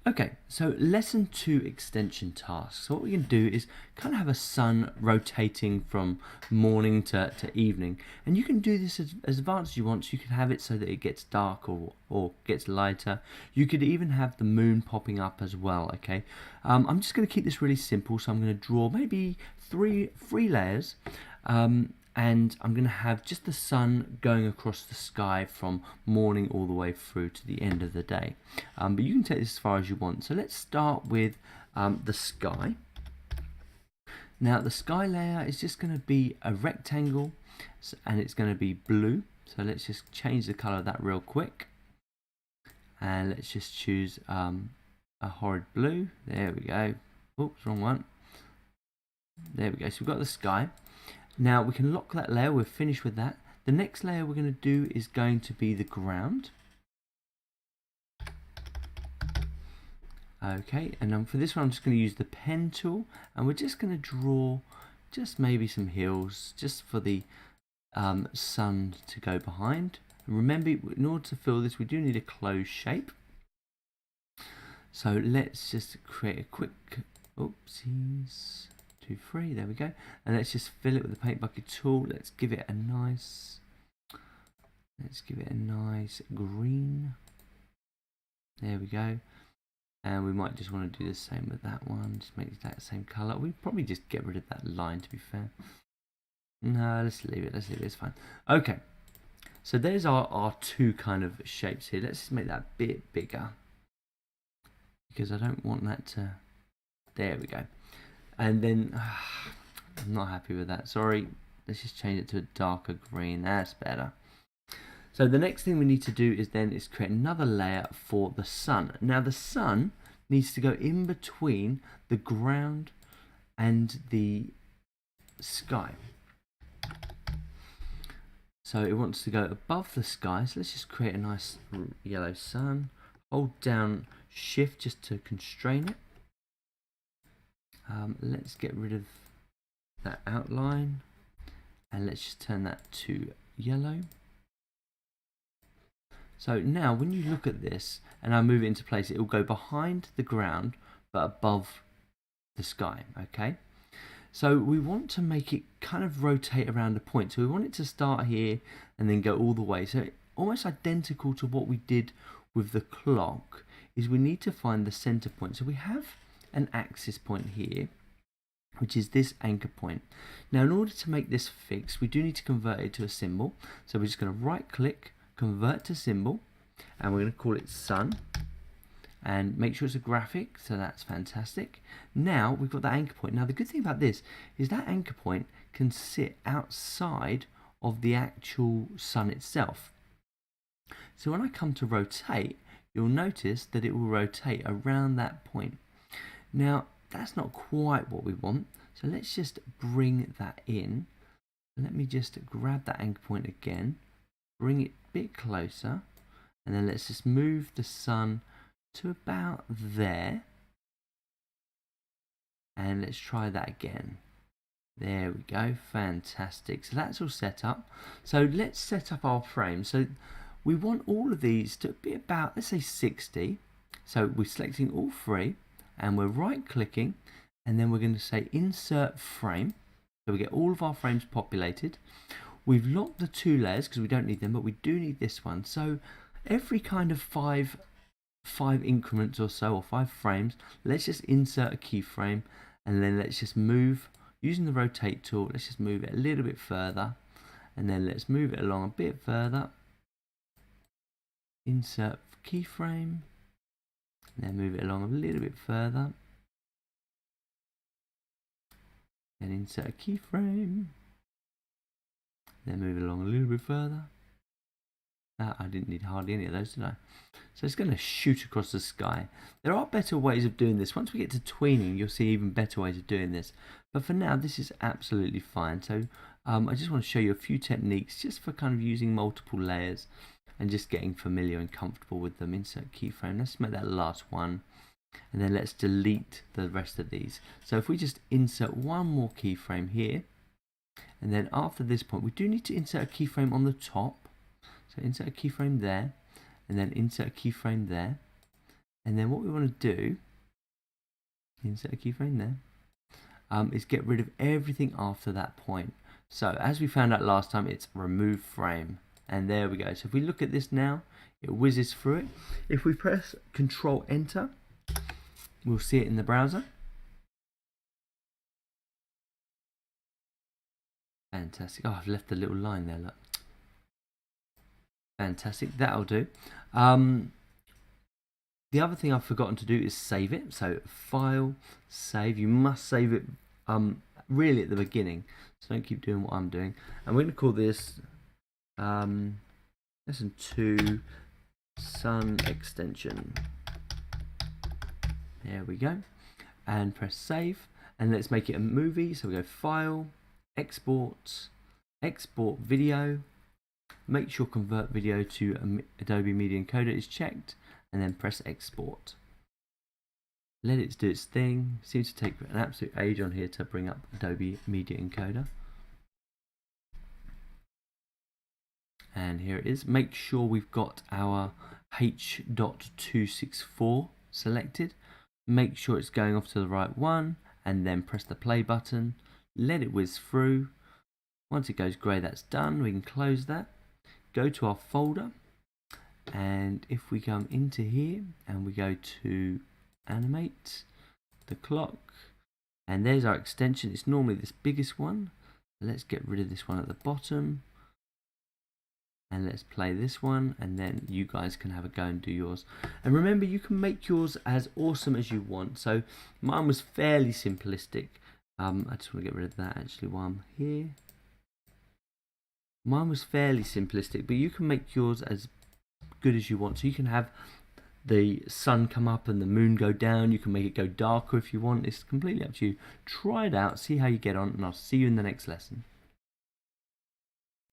Okay, so lesson 2 extension tasks. So what we can do is kind of have a sun rotating from morning to evening. And you can do this as advanced as you want. So you can have it so that it gets dark or gets lighter. You could even have the moon popping up as well, okay? I'm just going to keep this really simple. So I'm going to draw maybe three layers. And I'm going to have just the sun going across the sky from morning all the way through to the end of the day. But you can take this as far as you want. So let's start with the sky. Now the sky layer is just going to be a rectangle and it's going to be blue. So let's just change the color of that real quick. And let's just choose a horrid blue. There we go. Oops, wrong one. There we go. So we've got the sky. Now we can lock that layer, we're finished with that. The next layer we're going to do is going to be the ground. Okay, and for this one I'm just going to use the pen tool and we're just going to draw just maybe some hills just for the sun to go behind. And remember, in order to fill this we do need a closed shape. So let's just create a quick, oopsies. 2, 3, there we go, and let's just fill it with the paint bucket tool. Let's give it a nice green. There we go, and we might just want to do the same with that one. Just make that same color. We probably just get rid of that line, to be fair. No, let's leave it, it's fine. Okay, so there's our two kind of shapes here. Let's just make that a bit bigger because I don't want that to, there we go. And then I'm not happy with that, sorry. Let's just change it to a darker green. That's better. So the next thing we need to do is create another layer for the sun. Now the sun needs to go in between the ground and the sky. So it wants to go above the sky. So let's just create a nice yellow sun. Hold down Shift just to constrain it. Let's get rid of that outline and let's just turn that to yellow. So now when you look at this and I move it into place, it will go behind the ground but above the sky. Okay, so we want to make it kind of rotate around a point. So we want it to start here and then go all the way. So almost identical to what we did with the clock is we need to find the center point. So we have an axis point here, which is this anchor point. Now in order to make this fixed, we do need to convert it to a symbol. So we're just going to right click, convert to symbol, and we're going to call it sun and make sure it's a graphic. So that's fantastic. Now we've got that anchor point. Now the good thing about this is that anchor point can sit outside of the actual sun itself. So when I come to rotate, you'll notice that it will rotate around that point. Now that's not quite what we want, so let's just bring that in. Let me just grab that anchor point again, bring it a bit closer, and then let's just move the sun to about there, and let's try that again. There we go, fantastic. So that's all set up. So let's set up our frame. So we want all of these to be about, let's say 60. So we're selecting all three and we're right clicking and then we're going to say insert frame. So we get all of our frames populated. We've locked the two layers because we don't need them, but we do need this one. So every kind of five increments or so, or 5 frames, let's just insert a keyframe and then let's just move using the rotate tool. Let's just move it a little bit further and then let's move it along a bit further. Insert keyframe, and then move it along a little bit further, then insert a keyframe, then move it along a little bit further. I didn't need hardly any of those, did I? So it's going to shoot across the sky. There are better ways of doing this. Once we get to tweening, you'll see even better ways of doing this. But for now, this is absolutely fine. So I just want to show you a few techniques just for kind of using multiple layers and just getting familiar and comfortable with them. Insert keyframe. Let's make that last one. And then let's delete the rest of these. So if we just insert one more keyframe here, and then after this point, we do need to insert a keyframe on the top. So insert a keyframe there, and then insert a keyframe there. And then what we want to do, insert a keyframe there, is get rid of everything after that point. So as we found out last time, it's remove frame. And there we go. So if we look at this now, it whizzes through it. If we press Control Enter, we'll see it in the browser. Fantastic. Oh, I've left a little line there, look. Fantastic, that'll do. The other thing I've forgotten to do is save it. So File, Save. You must save it really at the beginning. So don't keep doing what I'm doing. And we're going to call this Lesson 2 Sun Extension. There we go. And press Save. And let's make it a movie. So we go File, Export, Export Video. Make sure Convert Video to Adobe Media Encoder is checked, and then press Export. Let it do its thing. Seems to take an absolute age on here to bring up Adobe Media Encoder. And here it is. Make sure we've got our H.264 selected. Make sure it's going off to the right one, and then press the play button. Let it whiz through. Once it goes grey, that's done. We can close that. Go to our folder, and if we come into here and we go to Animate, the clock, and there's our extension. It's normally this biggest one. Let's get rid of this one at the bottom, and let's play this one, and then you guys can have a go and do yours. And remember, you can make yours as awesome as you want. So mine was fairly simplistic. I just want to get rid of that actually while I'm here. Mine was fairly simplistic, but you can make yours as good as you want. So you can have the sun come up and the moon go down. You can make it go darker if you want. It's completely up to you. Try it out, see how you get on, and I'll see you in the next lesson.